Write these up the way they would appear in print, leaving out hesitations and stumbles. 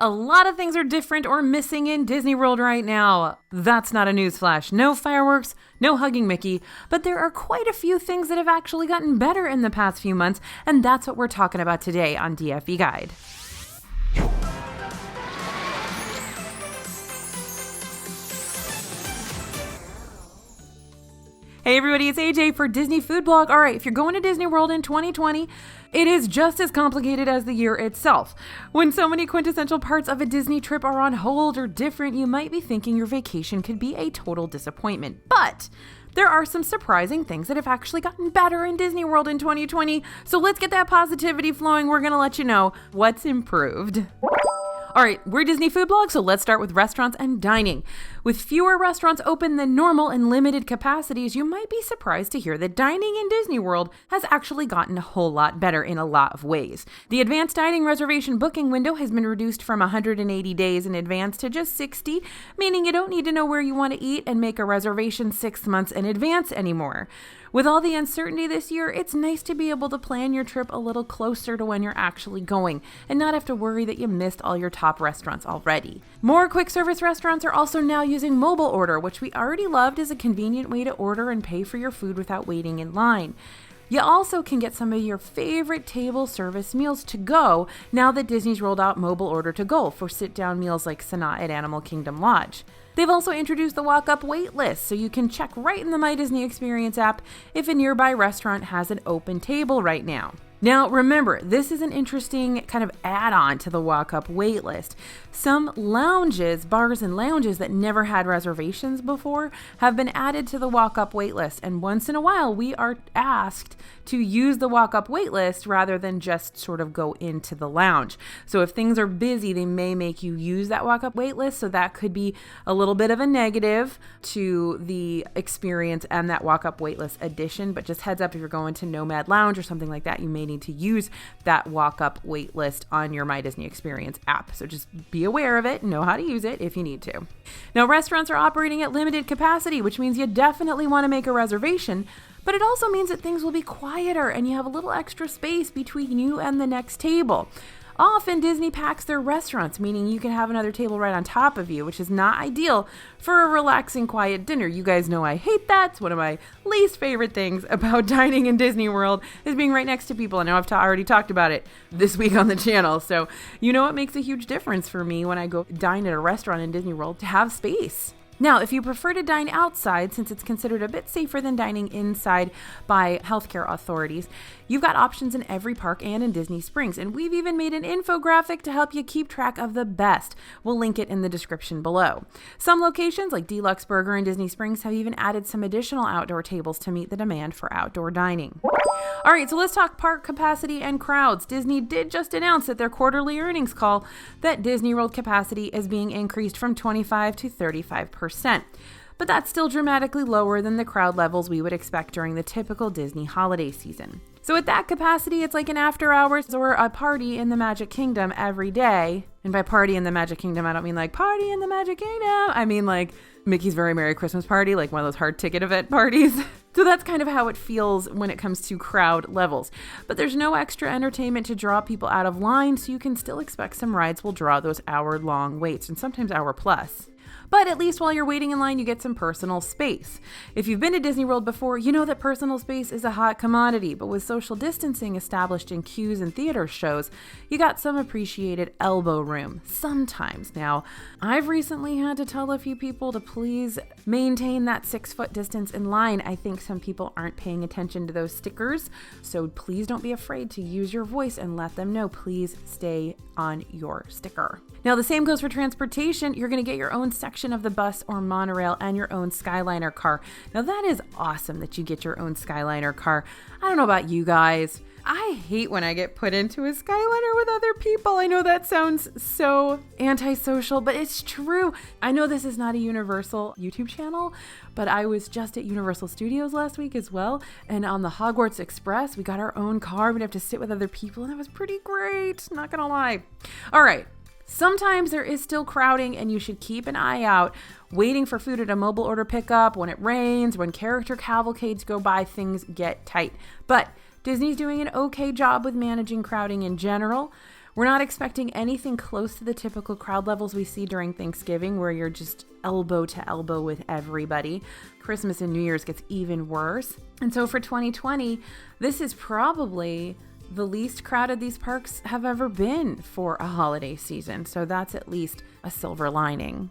A lot of things are different or missing in Disney World right now. That's not a newsflash. No fireworks, no hugging Mickey, but there are quite a few things that have actually gotten better in the past few months, and that's what we're talking about today on DFE Guide. Hey everybody, it's AJ for Disney Food Blog. All right, if you're going to Disney World in 2020, it is just as complicated as the year itself. When so many quintessential parts of a Disney trip are on hold or different, you might be thinking your vacation could be a total disappointment. But there are some surprising things that have actually gotten better in Disney World in 2020. So let's get that positivity flowing. We're going to let you know what's improved. All right, we're Disney Food Blog, so let's start with restaurants and dining. With fewer restaurants open than normal and limited capacities, you might be surprised to hear that dining in Disney World has actually gotten a whole lot better in a lot of ways. The advanced dining reservation booking window has been reduced from 180 days in advance to just 60, meaning you don't need to know where you want to eat and make a reservation 6 months in advance anymore. With all the uncertainty this year, it's nice to be able to plan your trip a little closer to when you're actually going and not have to worry that you missed all your top restaurants already. More quick service restaurants are also now using mobile order, which we already loved as a convenient way to order and pay for your food without waiting in line. You also can get some of your favorite table service meals to go now that Disney's rolled out mobile order to go for sit-down meals like Sanaa at Animal Kingdom Lodge. They've also introduced the walk-up wait list, so you can check right in the My Disney Experience app if a nearby restaurant has an open table right now. Now, remember, this is an interesting kind of add-on to the walk-up wait list. Some lounges, bars and lounges that never had reservations before have been added to the walk-up wait list, and once in a while we are asked to use the walk-up wait list rather than just sort of go into the lounge. So if things are busy, they may make you use that walk-up wait list, so that could be a little bit of a negative to the experience and that walk-up wait list addition, but just heads up, if you're going to Nomad Lounge or something like that, you may need to use that walk-up wait list on your My Disney Experience app. So just be aware of it and know how to use it if you need to. Now, restaurants are operating at limited capacity, which means you definitely want to make a reservation, but it also means that things will be quieter and you have a little extra space between you and the next table. Often Disney packs their restaurants, meaning you can have another table right on top of you, which is not ideal for a relaxing, quiet dinner. You guys know I hate that. It's one of my least favorite things about dining in Disney World is being right next to people. I know I've already talked about it this week on the channel, so you know it makes a huge difference for me when I go dine at a restaurant in Disney World to have space. Now, if you prefer to dine outside, since it's considered a bit safer than dining inside by healthcare authorities, you've got options in every park and in Disney Springs. And we've even made an infographic to help you keep track of the best. We'll link it in the description below. Some locations, like Deluxe Burger in Disney Springs, have even added some additional outdoor tables to meet the demand for outdoor dining. All right, so let's talk park capacity and crowds. Disney did just announce at their quarterly earnings call that Disney World capacity is being increased from 25 to 35%. But that's still dramatically lower than the crowd levels we would expect during the typical Disney holiday season. So at that capacity, it's like an after hours or a party in the Magic Kingdom every day. And by party in the Magic Kingdom, I don't mean like party in the Magic Kingdom. I mean like Mickey's Very Merry Christmas Party, like one of those hard ticket event parties. So that's kind of how it feels when it comes to crowd levels. But there's no extra entertainment to draw people out of line, so you can still expect some rides will draw those hour-long waits, and sometimes hour plus. But at least while you're waiting in line, you get some personal space. If you've been to Disney World before, you know that personal space is a hot commodity, but with social distancing established in queues and theater shows, you got some appreciated elbow room. Sometimes. Now, I've recently had to tell a few people to please maintain that 6-foot distance in line. I think some people aren't paying attention to those stickers, so please don't be afraid to use your voice and let them know, please stay on your sticker. Now, the same goes for transportation. You're going to get your own section of the bus or monorail and your own Skyliner car. Now, that is awesome that you get your own Skyliner car. I don't know about you guys. I hate when I get put into a Skyliner with other people. I know that sounds so antisocial, but it's true. I know this is not a Universal YouTube channel, but I was just at Universal Studios last week as well. And on the Hogwarts Express, we got our own car. We'd have to sit with other people, and that was pretty great. Not gonna lie. All right. Sometimes there is still crowding, and you should keep an eye out waiting for food at a mobile order pickup. When it rains, when character cavalcades go by, things get tight. But Disney's doing an okay job with managing crowding in general. We're not expecting anything close to the typical crowd levels we see during Thanksgiving, where you're just elbow to elbow with everybody. Christmas and New Year's gets even worse. And so for 2020, this is probably the least crowded these parks have ever been for a holiday season. So that's at least a silver lining.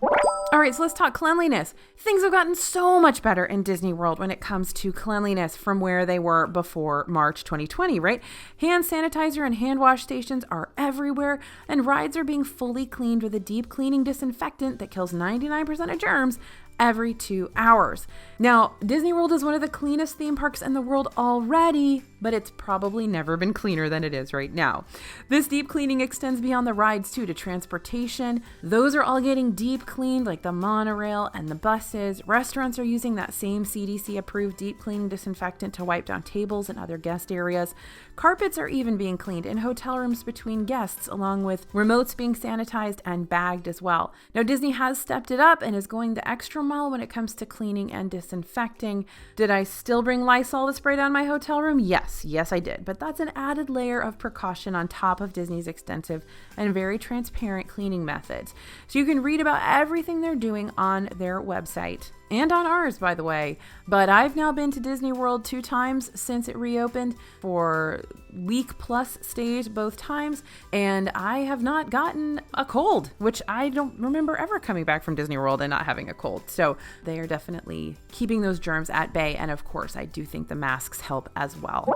All right, so let's talk cleanliness. Things have gotten so much better in Disney World when it comes to cleanliness from where they were before March 2020, right? Hand sanitizer and hand wash stations are everywhere, and rides are being fully cleaned with a deep cleaning disinfectant that kills 99% of germs every 2 hours. Now, Disney World is one of the cleanest theme parks in the world already, but it's probably never been cleaner than it is right now. This deep cleaning extends beyond the rides too to transportation. Those are all getting deep cleaned, like the monorail and the buses. Restaurants are using that same CDC approved deep cleaning disinfectant to wipe down tables and other guest areas. Carpets are even being cleaned in hotel rooms between guests, along with remotes being sanitized and bagged as well. Now, Disney has stepped it up and is going the extra mile when it comes to cleaning and disinfecting. Did I still bring Lysol to spray down my hotel room? Yes, I did. But that's an added layer of precaution on top of Disney's extensive and very transparent cleaning methods. So you can read about everything they're doing on their website. And on ours, by the way. But I've now been to Disney World 2 times since it reopened for week plus stays both times, and I have not gotten a cold, which I don't remember ever coming back from Disney World and not having a cold. So they are definitely keeping those germs at bay, and of course, I do think the masks help as well.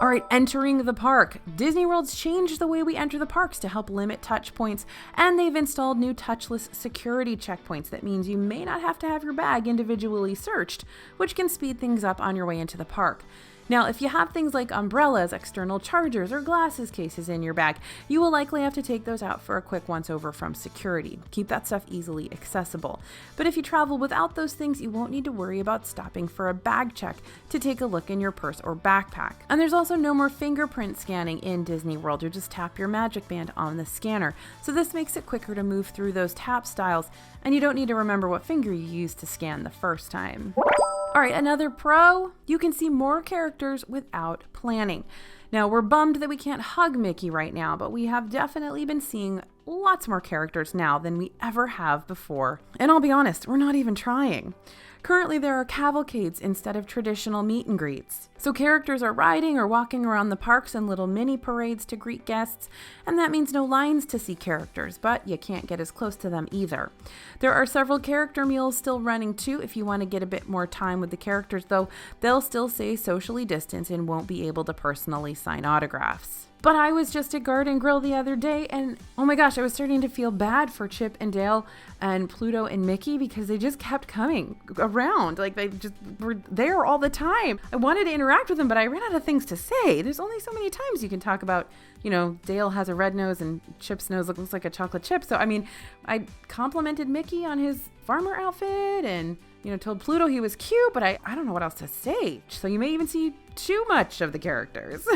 All right, entering the park. Disney World's changed the way we enter the parks to help limit touch points, and they've installed new touchless security checkpoints. That means you may not have to have your bag individually searched, which can speed things up on your way into the park. Now, if you have things like umbrellas, external chargers, or glasses cases in your bag, you will likely have to take those out for a quick once-over from security. Keep that stuff easily accessible. But if you travel without those things, you won't need to worry about stopping for a bag check to take a look in your purse or backpack. And there's also no more fingerprint scanning in Disney World. You just tap your Magic Band on the scanner. So this makes it quicker to move through those tap styles, and you don't need to remember what finger you used to scan the first time. All right, another pro, you can see more characters without planning. Now, we're bummed that we can't hug Mickey right now, but we have definitely been seeing lots more characters now than we ever have before. And I'll be honest, we're not even trying. Currently, there are cavalcades instead of traditional meet and greets. So characters are riding or walking around the parks in little mini parades to greet guests, and that means no lines to see characters, but you can't get as close to them either. There are several character meals still running too if you want to get a bit more time with the characters, though they'll still stay socially distanced and won't be able to personally sign autographs. But I was just at Garden Grill the other day, and oh my gosh, I was starting to feel bad for Chip and Dale and Pluto and Mickey because they just kept coming around. Like, they just were there all the time. I wanted to interact with them, but I ran out of things to say. There's only so many times you can talk about, you know, Dale has a red nose and Chip's nose looks like a chocolate chip. So, I mean, I complimented Mickey on his farmer outfit and, you know, told Pluto he was cute, but I don't know what else to say. So you may even see too much of the characters.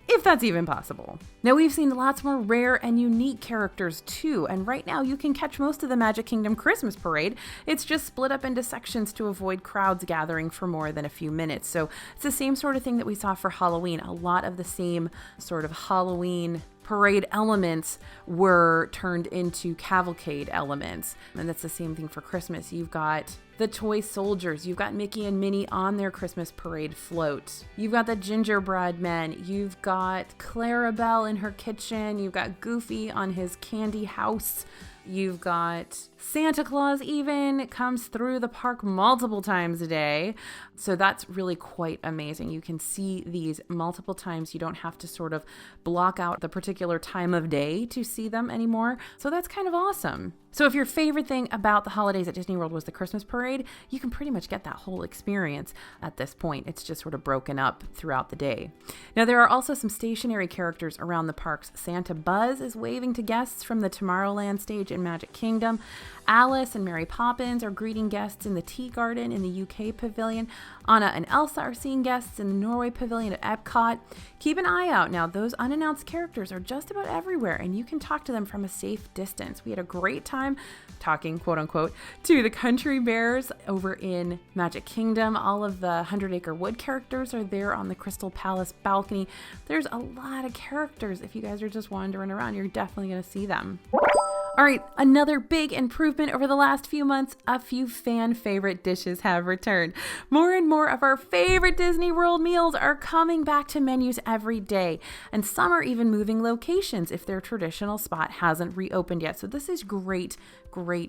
If that's even possible. Now, we've seen lots more rare and unique characters too, and right now you can catch most of the Magic Kingdom Christmas parade. It's just split up into sections to avoid crowds gathering for more than a few minutes. So it's the same sort of thing that we saw for Halloween. A lot of the same sort of Halloween parade elements were turned into cavalcade elements. And that's the same thing for Christmas. You've got the toy soldiers. You've got Mickey and Minnie on their Christmas parade float. You've got the gingerbread men. You've got Clarabelle in her kitchen. You've got Goofy on his candy house. You've got Santa Claus even comes through the park multiple times a day. So that's really quite amazing. You can see these multiple times. You don't have to sort of block out the particular time of day to see them anymore. So that's kind of awesome. So if your favorite thing about the holidays at Disney World was the Christmas parade, you can pretty much get that whole experience at this point. It's just sort of broken up throughout the day. Now, there are also some stationary characters around the parks. Santa Buzz is waving to guests from the Tomorrowland stage in Magic Kingdom. Alice and Mary Poppins are greeting guests in the Tea Garden in the UK Pavilion. Anna and Elsa are seeing guests in the Norway Pavilion at Epcot. Keep an eye out now. Those unannounced characters are just about everywhere, and you can talk to them from a safe distance. We had a great time talking, quote unquote, to the Country Bears stores over in Magic Kingdom. All of the 100 Acre Wood characters are there on the Crystal Palace balcony. There's a lot of characters. If you guys are just wandering around, you're definitely going to see them. All right, another big improvement over the last few months, a few fan favorite dishes have returned. More and more of our favorite Disney World meals are coming back to menus every day, and some are even moving locations if their traditional spot hasn't reopened yet. So this is great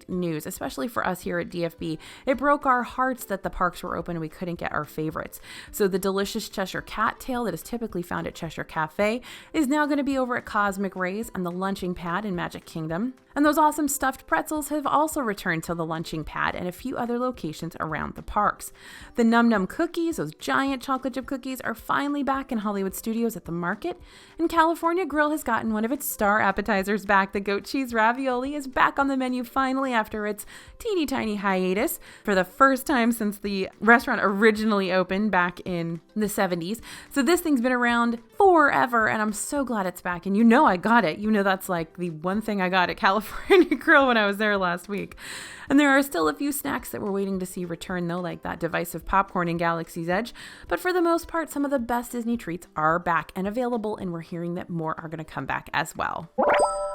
news, especially for us here at DFB. It broke our hearts that the parks were open and we couldn't get our favorites. So the delicious Cheshire Cat Tail that is typically found at Cheshire Cafe is now going to be over at Cosmic Rays and the Lunching Pad in Magic Kingdom. And those awesome stuffed pretzels have also returned to the Lunching Pad and a few other locations around the parks. The Num Num cookies, those giant chocolate chip cookies, are finally back in Hollywood Studios at the market. And California Grill has gotten one of its star appetizers back. The goat cheese ravioli is back on the menu finally after its teeny tiny hiatus for the first time since the restaurant originally opened back in the 70s. So this thing's been around forever and I'm so glad it's back. And you know I got it. You know that's like the one thing I got at California Grill when I was there last week. And there are still a few snacks that we're waiting to see return though, like that divisive popcorn in Galaxy's Edge. But for the most part, some of the best Disney treats are back and available, and we're hearing that more are going to come back as well.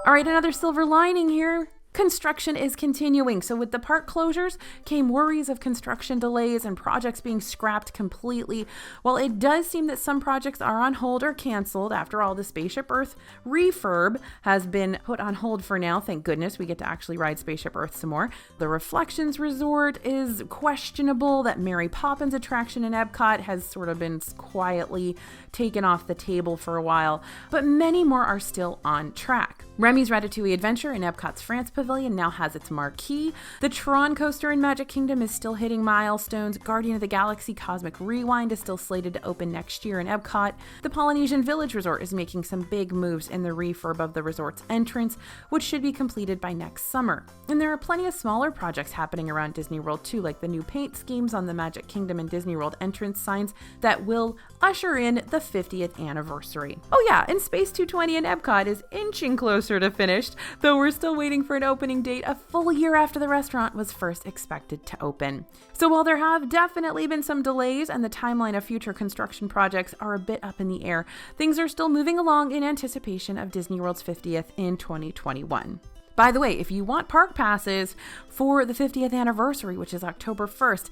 All right, another silver lining here. Construction is continuing. So with the park closures came worries of construction delays and projects being scrapped completely. While it does seem that some projects are on hold or canceled, after all, the Spaceship Earth refurb has been put on hold for now. Thank goodness we get to actually ride Spaceship Earth some more. The Reflections Resort is questionable. That Mary Poppins attraction in Epcot has sort of been quietly taken off the table for a while, but many more are still on track. Remy's Ratatouille Adventure in Epcot's France Pavilion now has its marquee. The Tron coaster in Magic Kingdom is still hitting milestones. Guardian of the Galaxy Cosmic Rewind is still slated to open next year in Epcot. The Polynesian Village Resort is making some big moves in the refurb of the resort's entrance, which should be completed by next summer. And there are plenty of smaller projects happening around Disney World too, like the new paint schemes on the Magic Kingdom and Disney World entrance signs that will usher in the 50th anniversary. Oh yeah, and Space 220 in Epcot is inching closer to finished, though we're still waiting for an opening date a full year after the restaurant was first expected to open. So while there have definitely been some delays and the timeline of future construction projects are a bit up in the air, things are still moving along in anticipation of Disney World's 50th in 2021. By the way, if you want park passes for the 50th anniversary, which is October 1st,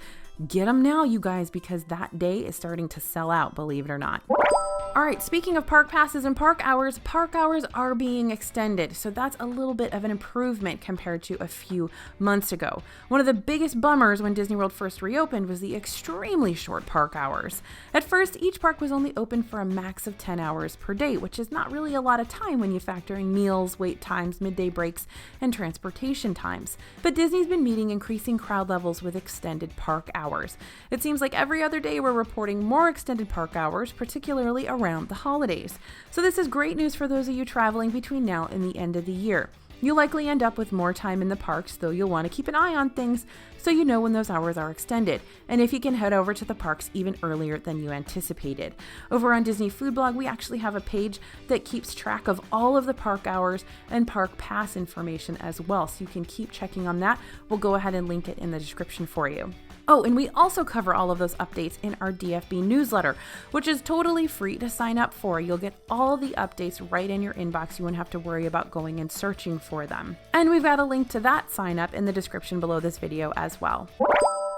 get them now, you guys, because that day is starting to sell out, believe it or not. All right, speaking of park passes and park hours are being extended. So that's a little bit of an improvement compared to a few months ago. One of the biggest bummers when Disney World first reopened was the extremely short park hours. At first, each park was only open for a max of 10 hours per day, which is not really a lot of time when you factor in meals, wait times, midday breaks, and transportation times. But Disney's been meeting increasing crowd levels with extended park hours. It seems like every other day we're reporting more extended park hours, particularly around the holidays. So this is great news for those of you traveling between now and the end of the year. You'll likely end up with more time in the parks, though you'll want to keep an eye on things so you know when those hours are extended, and if you can head over to the parks even earlier than you anticipated. Over on Disney Food Blog, we actually have a page that keeps track of all of the park hours and park pass information as well, so you can keep checking on that. We'll go ahead and link it in the description for you. Oh, and we also cover all of those updates in our DFB newsletter, which is totally free to sign up for. You'll get all the updates right in your inbox. You won't have to worry about going and searching for them. And we've got a link to that sign up in the description below this video as well.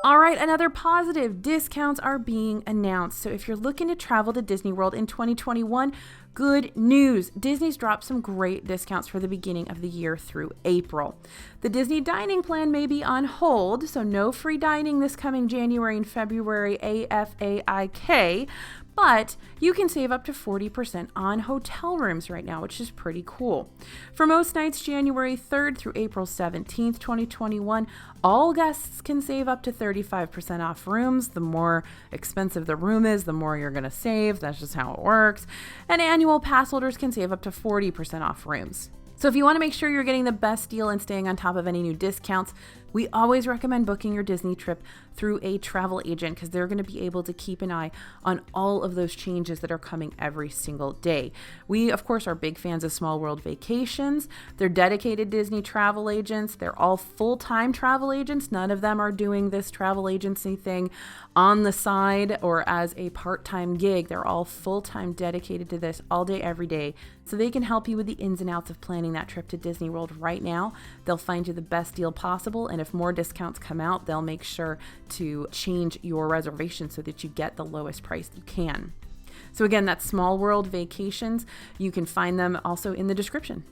All right, another positive, discounts are being announced. So if you're looking to travel to Disney World in 2021, good news. Disney's dropped some great discounts for the beginning of the year through April. The Disney dining plan may be on hold, so no free dining this coming January and February, AFAIK, but you can save up to 40% on hotel rooms right now, which is pretty cool. For most nights, January 3rd through April 17th, 2021, all guests can save up to 35% off rooms. The more expensive the room is, the more you're going to save. That's just how it works. And annual pass holders can save up to 40% off rooms. So if you want to make sure you're getting the best deal and staying on top of any new discounts, We always recommend booking your Disney trip through a travel agent because they're going to be able to keep an eye on all of those changes that are coming every single day. We, of course, are big fans of Small World Vacations. They're dedicated Disney travel agents. They're all full-time travel agents. None of them are doing this travel agency thing on the side or as a part-time gig. They're all full-time dedicated to this all day, every day. So they can help you with the ins and outs of planning that trip to Disney World right now. They'll find you the best deal possible. And if more discounts come out, they'll make sure to change your reservation so that you get the lowest price you can. So again, that's Small World Vacations. You can find them also in the description.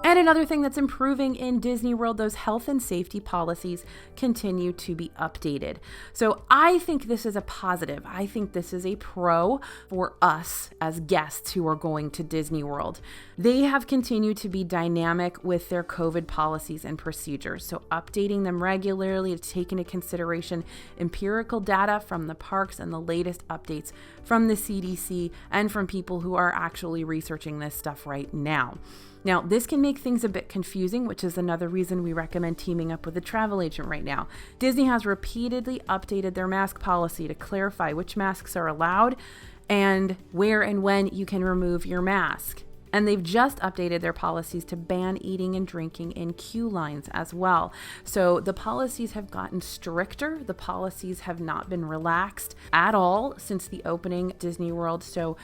And another thing that's improving in Disney World, those health and safety policies continue to be updated. So I think this is a positive. I think this is a pro for us as guests who are going to Disney World. They have continued to be dynamic with their COVID policies and procedures. So updating them regularly to take into consideration empirical data from the parks and the latest updates from the CDC and from people who are actually researching this stuff right now. Now, this can make things a bit confusing, which is another reason we recommend teaming up with a travel agent right now. Disney has repeatedly updated their mask policy to clarify which masks are allowed and where and when you can remove your mask. And they've just updated their policies to ban eating and drinking in queue lines as well. So the policies have gotten stricter. The policies have not been relaxed at all since the opening Disney World. So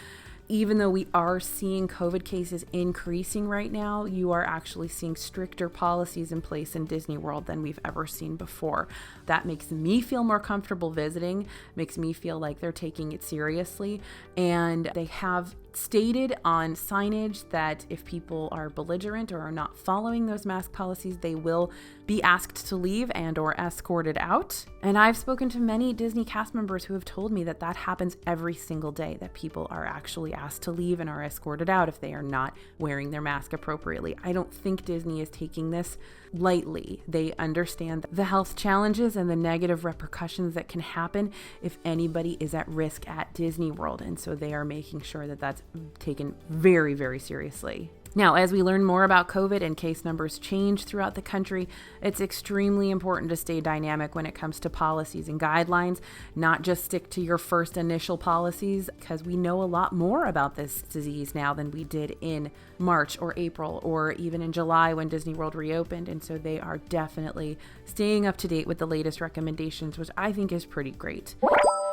even though we are seeing COVID cases increasing right now, you are actually seeing stricter policies in place in Disney World than we've ever seen before. That makes me feel more comfortable visiting, makes me feel like they're taking it seriously. And they have stated on signage that if people are belligerent or are not following those mask policies, they will be asked to leave and or escorted out. And I've spoken to many Disney cast members who have told me that that happens every single day, that people are actually asked to leave and are escorted out if they are not wearing their mask appropriately. I don't think Disney is taking this lightly. They understand the health challenges and the negative repercussions that can happen if anybody is at risk at Disney World. And so they are making sure that that's taken very, very seriously. Now, as we learn more about COVID and case numbers change throughout the country, it's extremely important to stay dynamic when it comes to policies and guidelines, not just stick to your first initial policies, because we know a lot more about this disease now than we did in March or April or even in July when Disney World reopened. And so they are definitely staying up to date with the latest recommendations, which I think is pretty great.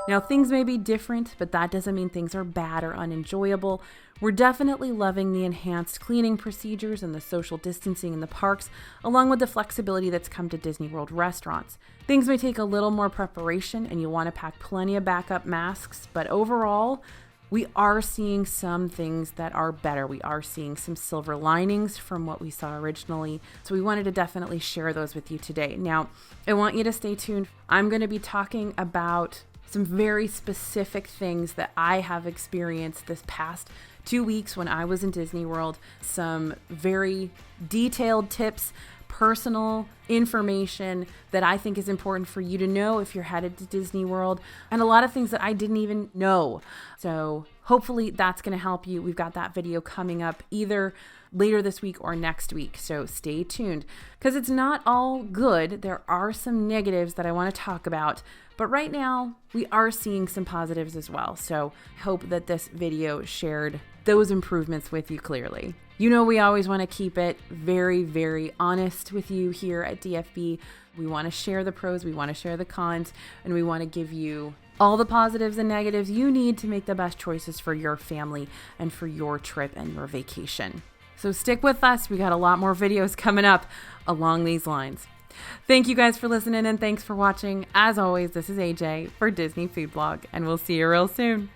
Now, things may be different, but that doesn't mean things are bad or unenjoyable. We're definitely loving the enhanced cleaning procedures and the social distancing in the parks, along with the flexibility that's come to Disney World restaurants. Things may take a little more preparation, and you'll want to pack plenty of backup masks, but overall, we are seeing some things that are better. We are seeing some silver linings from what we saw originally. So we wanted to definitely share those with you today. Now, I want you to stay tuned. I'm going to be talking about some very specific things that I have experienced this past 2 weeks when I was in Disney World. Some very detailed tips, personal information that I think is important for you to know if you're headed to Disney World, and a lot of things that I didn't even know. So hopefully that's going to help you. We've got that video coming up either later this week or next week. So stay tuned because it's not all good. There are some negatives that I want to talk about, but right now we are seeing some positives as well. So hope that this video shared those improvements with you clearly. You know, we always want to keep it very, very honest with you here at DFB. We want to share the pros, we want to share the cons, and we want to give you all the positives and negatives you need to make the best choices for your family and for your trip and your vacation. So stick with us. We got a lot more videos coming up along these lines. Thank you guys for listening and thanks for watching. As always, this is AJ for Disney Food Blog, and we'll see you real soon.